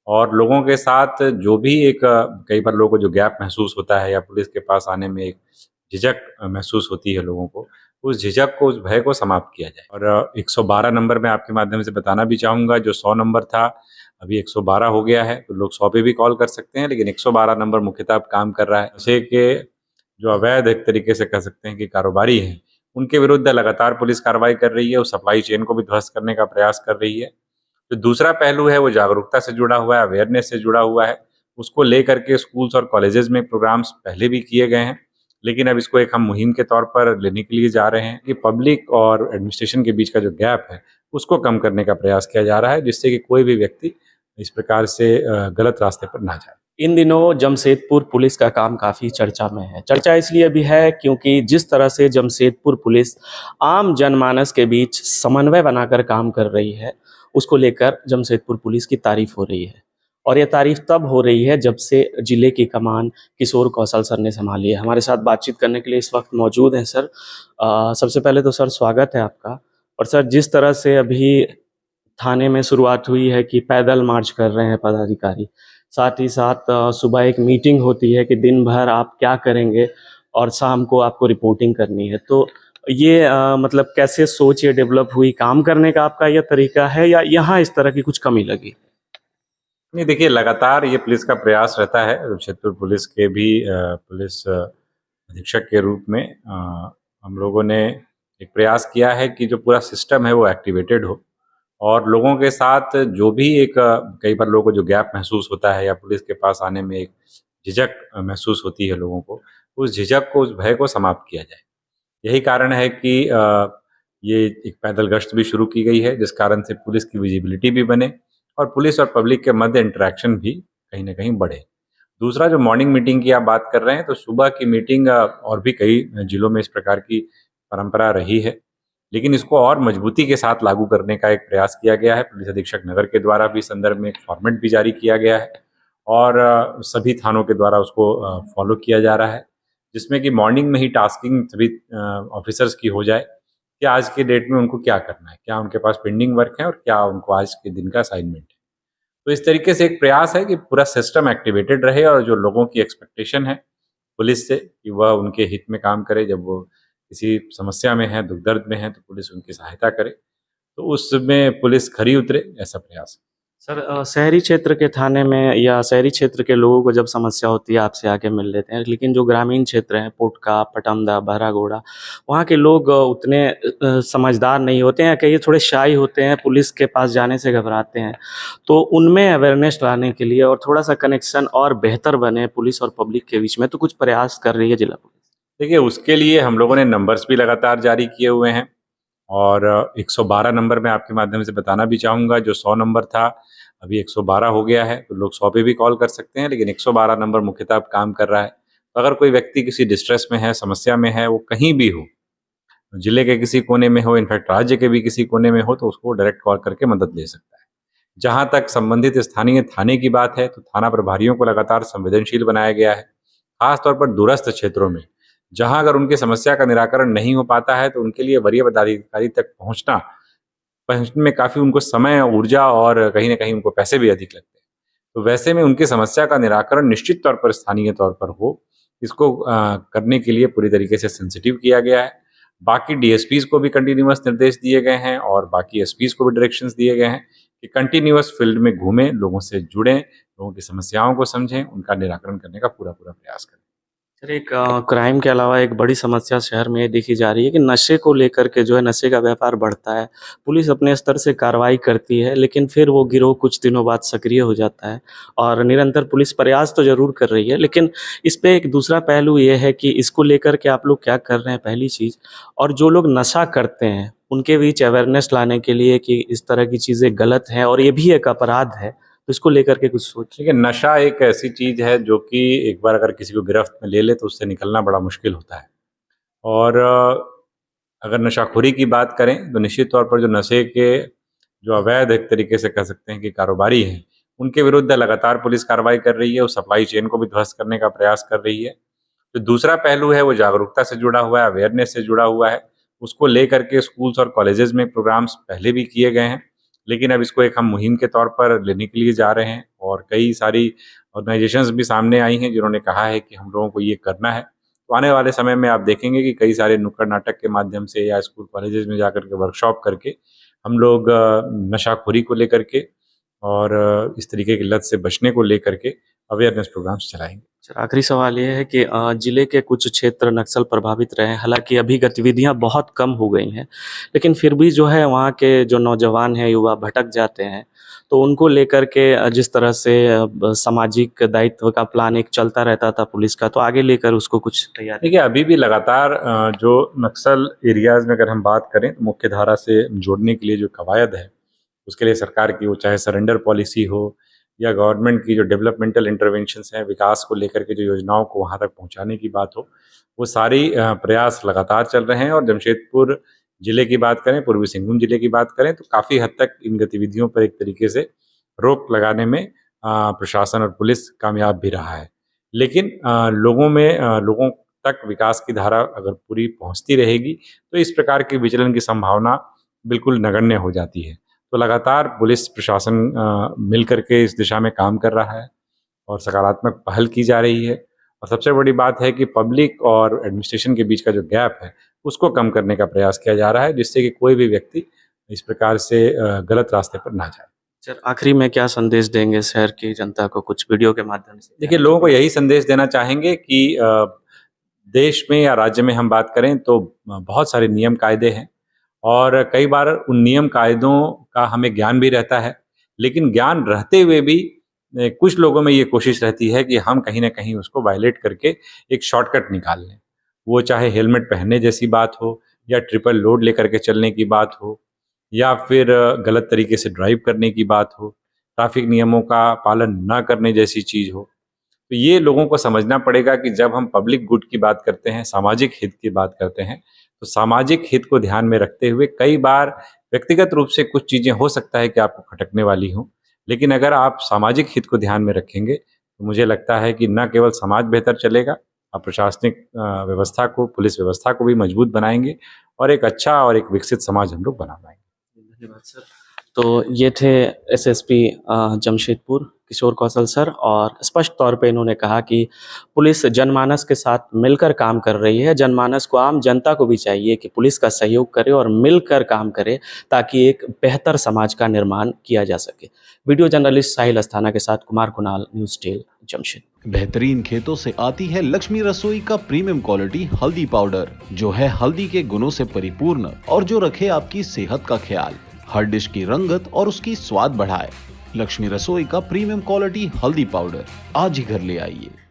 और लोगों के साथ जो भी एक कई बार लोगों को जो गैप महसूस होता है या पुलिस के पास आने में एक झिझक महसूस होती है लोगों को, उस झिझक को, उस भय को समाप्त किया जाए। और 112 नंबर मैं आपके माध्यम से बताना भी चाहूँगा, जो 100 नंबर था, अभी 112 हो गया है, तो लोग 100 पे भी कॉल कर सकते हैं, लेकिन 112 नंबर मुख्यतः अब काम कर रहा है। नशे के जो अवैध एक तरीके से कह सकते हैं कि कारोबारी हैं, उनके विरुद्ध लगातार पुलिस कार्रवाई कर रही है, उस सप्लाई चेन को भी ध्वस्त करने का प्रयास कर रही है। जो दूसरा पहलू है वो जागरूकता से जुड़ा हुआ है, अवेयरनेस से जुड़ा हुआ है। उसको लेकर के स्कूल्स और कॉलेजेस में प्रोग्राम्स पहले भी किए गए हैं, लेकिन अब इसको एक हम मुहिम के तौर पर लेने के लिए जा रहे हैं कि पब्लिक और एडमिनिस्ट्रेशन के बीच का जो गैप है, उसको कम करने का प्रयास किया जा रहा है, जिससे कि कोई भी व्यक्ति इस प्रकार से गलत रास्ते पर ना जाए। इन दिनों जमशेदपुर पुलिस का काम काफ़ी चर्चा में है। चर्चा इसलिए भी है क्योंकि जिस तरह से जमशेदपुर पुलिस आम जनमानस के बीच समन्वय बनाकर काम कर रही है, उसको लेकर जमशेदपुर पुलिस की तारीफ हो रही है। और ये तारीफ तब हो रही है जब से जिले की कमान किशोर कौशल सर ने संभाली है। हमारे साथ बातचीत करने के लिए इस वक्त मौजूद हैं सर। सबसे पहले तो सर स्वागत है आपका। और सर, जिस तरह से अभी थाने में शुरुआत हुई है कि पैदल मार्च कर रहे हैं पदाधिकारी, साथ ही साथ सुबह एक मीटिंग होती है कि दिन भर आप क्या करेंगे और शाम को आपको रिपोर्टिंग करनी है। तो ये मतलब कैसे सोच ये डेवलप हुई, काम करने का आपका यह तरीका है या यहाँ इस तरह की कुछ कमी लगी? नहीं, देखिए, लगातार ये पुलिस का प्रयास रहता है, जमशेदपुर पुलिस के भी पुलिस अधीक्षक के रूप में हम लोगों ने एक प्रयास किया है कि जो पूरा सिस्टम है वो एक्टिवेटेड हो और लोगों के साथ जो भी एक कई बार लोगों को जो गैप महसूस होता है या पुलिस के पास आने में एक झिझक महसूस होती है लोगों को, उस झिझक को, उस भय को समाप्त किया जाए। यही कारण है कि ये एक पैदल गश्त भी शुरू की गई है, जिस कारण से पुलिस की विजिबिलिटी भी बने और पुलिस और पब्लिक के मध्य इंटरेक्शन भी कहीं न कहीं बढ़े। दूसरा, जो मॉर्निंग मीटिंग की आप बात कर रहे हैं, तो सुबह की मीटिंग और भी कई जिलों में इस प्रकार की परंपरा रही है, लेकिन इसको और मजबूती के साथ लागू करने का एक प्रयास किया गया है। पुलिस अधीक्षक नगर के द्वारा भी इस संदर्भ में एक फॉर्मेट भी जारी किया गया है और सभी थानों के द्वारा उसको फॉलो किया जा रहा है, जिसमें कि मॉर्निंग में ही टास्किंग सभी ऑफिसर्स की हो जाए कि आज के डेट में उनको क्या करना है, क्या उनके पास पेंडिंग वर्क है और क्या उनको आज के दिन का असाइनमेंट है। तो इस तरीके से एक प्रयास है कि पूरा सिस्टम एक्टिवेटेड रहे और जो लोगों की एक्सपेक्टेशन है पुलिस से कि वह उनके हित में काम करे, जब वो किसी समस्या में है, दुख दर्द में है, तो पुलिस उनकी सहायता करे। तो उसमें पुलिस खरी उतरे, ऐसा प्रयास है। सर, शहरी क्षेत्र के थाने में या शहरी क्षेत्र के लोगों को जब समस्या होती है आपसे आके मिल लेते हैं, लेकिन जो ग्रामीण क्षेत्र हैं, पोटका, पटमदा, बहरागोड़ा, वहाँ के लोग उतने समझदार नहीं होते हैं, कई थोड़े शाई होते हैं, पुलिस के पास जाने से घबराते हैं। तो उनमें अवेयरनेस लाने के लिए और थोड़ा सा कनेक्शन और बेहतर बने पुलिस और पब्लिक के बीच में, तो कुछ प्रयास कर रही है जिला पुलिस? देखिए, उसके लिए हम लोगों ने नंबर्स भी लगातार जारी किए हुए हैं और 112 नंबर मैं आपके माध्यम से बताना भी चाहूँगा, जो 100 नंबर था, अभी 112 हो गया है, तो लोग 100 पे भी कॉल कर सकते हैं, लेकिन 112 नंबर मुख्यतः अब काम कर रहा है। तो अगर कोई व्यक्ति किसी डिस्ट्रेस में है, समस्या में है, वो कहीं भी हो, जिले के किसी कोने में हो, इनफैक्ट राज्य के भी किसी कोने में हो, तो उसको डायरेक्ट कॉल करके मदद ले सकता है। जहाँ तक संबंधित स्थानीय थाने की बात है, तो थाना प्रभारियों को लगातार संवेदनशील बनाया गया है, खास तौर पर दूरस्थ क्षेत्रों में, जहाँ अगर उनकी समस्या का निराकरण नहीं हो पाता है, तो उनके लिए वरीय पदाधिकारी तक पहुँचने में काफ़ी उनको समय, ऊर्जा और कहीं न कहीं उनको पैसे भी अधिक लगते हैं। तो वैसे में उनकी समस्या का निराकरण निश्चित तौर पर स्थानीय तौर पर हो, इसको करने के लिए पूरी तरीके से सेंसिटिव किया गया है। बाकी डीएसपीज़ को भी कंटीन्यूअस निर्देश दिए गए हैं और बाकी एसपीज़ को भी डायरेक्शंस दिए गए हैं कि कंटीन्यूअस फील्ड में घूमें, लोगों से जुड़ें, लोगों की समस्याओं को समझें, उनका निराकरण करने का पूरा-पूरा प्रयास करें। सर, एक क्राइम के अलावा एक बड़ी समस्या शहर में ये देखी जा रही है कि नशे को लेकर के जो है, नशे का व्यापार बढ़ता है। पुलिस अपने स्तर से कार्रवाई करती है, लेकिन फिर वो गिरोह कुछ दिनों बाद सक्रिय हो जाता है और निरंतर पुलिस प्रयास तो ज़रूर कर रही है, लेकिन इस पे एक दूसरा पहलू ये है कि इसको लेकर के आप लोग क्या कर रहे हैं, पहली चीज़। और जो लोग नशा करते हैं, उनके बीच अवेयरनेस लाने के लिए कि इस तरह की चीज़ें गलत हैं और ये भी एक अपराध है, तो इसको लेकर के कुछ सोच? देखिए, नशा एक ऐसी चीज़ है जो कि एक बार अगर किसी को गिरफ्त में ले ले तो उससे निकलना बड़ा मुश्किल होता है। और अगर नशाखोरी की बात करें तो निश्चित तौर पर जो नशे के जो अवैध एक तरीके से कह सकते हैं कि कारोबारी हैं, उनके विरुद्ध लगातार पुलिस कार्रवाई कर रही है, उस सप्लाई चेन को भी ध्वस्त करने का प्रयास कर रही है। जो दूसरा पहलू है वो जागरूकता से जुड़ा हुआ है, अवेयरनेस से जुड़ा हुआ है। उसको लेकर के स्कूल्स और कॉलेजेस में प्रोग्राम्स पहले भी किए गए हैं, लेकिन अब इसको एक हम मुहिम के तौर पर लेने के लिए जा रहे हैं और कई सारी ऑर्गेनाइजेशंस भी सामने आई हैं जिन्होंने कहा है कि हम लोगों को ये करना है। तो आने वाले समय में आप देखेंगे कि कई सारे नुक्कड़ नाटक के माध्यम से या स्कूल कॉलेजेस में जाकर के वर्कशॉप करके हम लोग नशाखोरी को लेकर के और इस तरीके की लत से बचने को लेकर के अवेयरनेस प्रोग्राम्स चलाएंगे। सर, आखिरी सवाल ये है कि जिले के कुछ क्षेत्र नक्सल प्रभावित रहे हैं, हालांकि अभी गतिविधियां बहुत कम हो गई हैं, लेकिन फिर भी जो है वहाँ के जो नौजवान हैं, युवा भटक जाते हैं, तो उनको लेकर के जिस तरह से सामाजिक दायित्व का प्लान एक चलता रहता था पुलिस का, तो आगे लेकर उसको कुछ तैयारी। देखिए, अभी भी लगातार जो नक्सल एरियाज में अगर हम बात करें तो मुख्य धारा से जोड़ने के लिए जो कवायद है, उसके लिए सरकार की वो चाहे सरेंडर पॉलिसी हो या गवर्नमेंट की जो डेवलपमेंटल इंटरवेंशंस हैं, विकास को लेकर के जो योजनाओं को वहाँ तक पहुँचाने की बात हो, वो सारी प्रयास लगातार चल रहे हैं। और जमशेदपुर जिले की बात करें, पूर्वी सिंहभूम जिले की बात करें, तो काफ़ी हद तक इन गतिविधियों पर एक तरीके से रोक लगाने में प्रशासन और पुलिस कामयाब भी रहा है। लेकिन लोगों तक विकास की धारा अगर पूरी पहुंचती रहेगी तो इस प्रकार के विचलन की संभावना बिल्कुल नगण्य हो जाती है। तो लगातार पुलिस प्रशासन मिल करके इस दिशा में काम कर रहा है और सकारात्मक पहल की जा रही है। और सबसे बड़ी बात है कि पब्लिक और एडमिनिस्ट्रेशन के बीच का जो गैप है उसको कम करने का प्रयास किया जा रहा है, जिससे कि कोई भी व्यक्ति इस प्रकार से गलत रास्ते पर ना जाए। सर, आखिरी में क्या संदेश देंगे शहर की जनता को कुछ वीडियो के माध्यम से? देखिए, लोगों को यही संदेश देना चाहेंगे कि देश में या राज्य में हम बात करें तो बहुत सारे नियम कायदे हैं और कई बार उन नियम कायदों का हमें ज्ञान भी रहता है, लेकिन ज्ञान रहते हुए भी कुछ लोगों में ये कोशिश रहती है कि हम कहीं ना कहीं उसको वायलेट करके एक शॉर्टकट निकाल लें। वो चाहे हेलमेट पहनने जैसी बात हो या ट्रिपल लोड लेकर के चलने की बात हो या फिर गलत तरीके से ड्राइव करने की बात हो, ट्रैफिक नियमों का पालन ना करने जैसी चीज़ हो। तो ये लोगों को समझना पड़ेगा कि जब हम पब्लिक गुड की बात करते हैं, सामाजिक हित की बात करते हैं, तो सामाजिक हित को ध्यान में रखते हुए कई बार व्यक्तिगत रूप से कुछ चीज़ें हो सकता है कि आपको खटकने वाली हों, लेकिन अगर आप सामाजिक हित को ध्यान में रखेंगे तो मुझे लगता है कि न केवल समाज बेहतर चलेगा, आप प्रशासनिक व्यवस्था को, पुलिस व्यवस्था को भी मजबूत बनाएंगे और एक अच्छा और एक विकसित समाज हम लोग बना पाएंगे। धन्यवाद सर। तो ये थे एसएसपी जमशेदपुर किशोर कौशल सर, और स्पष्ट तौर पे इन्होंने कहा कि पुलिस जनमानस के साथ मिलकर काम कर रही है। जनमानस को, आम जनता को भी चाहिए कि पुलिस का सहयोग करे और मिलकर काम करे ताकि एक बेहतर समाज का निर्माण किया जा सके। वीडियो जर्नलिस्ट साहिल अस्थाना के साथ कुमार कुणाल, न्यूज़ टेल, जमशेदपुर। बेहतरीन खेतों से आती है लक्ष्मी रसोई का प्रीमियम क्वालिटी हल्दी पाउडर, जो है हल्दी के गुणों से परिपूर्ण और जो रखे आपकी सेहत का ख्याल, हर डिश की रंगत और उसकी स्वाद बढ़ाए। लक्ष्मी रसोई का प्रीमियम क्वालिटी हल्दी पाउडर आज ही घर ले आइए।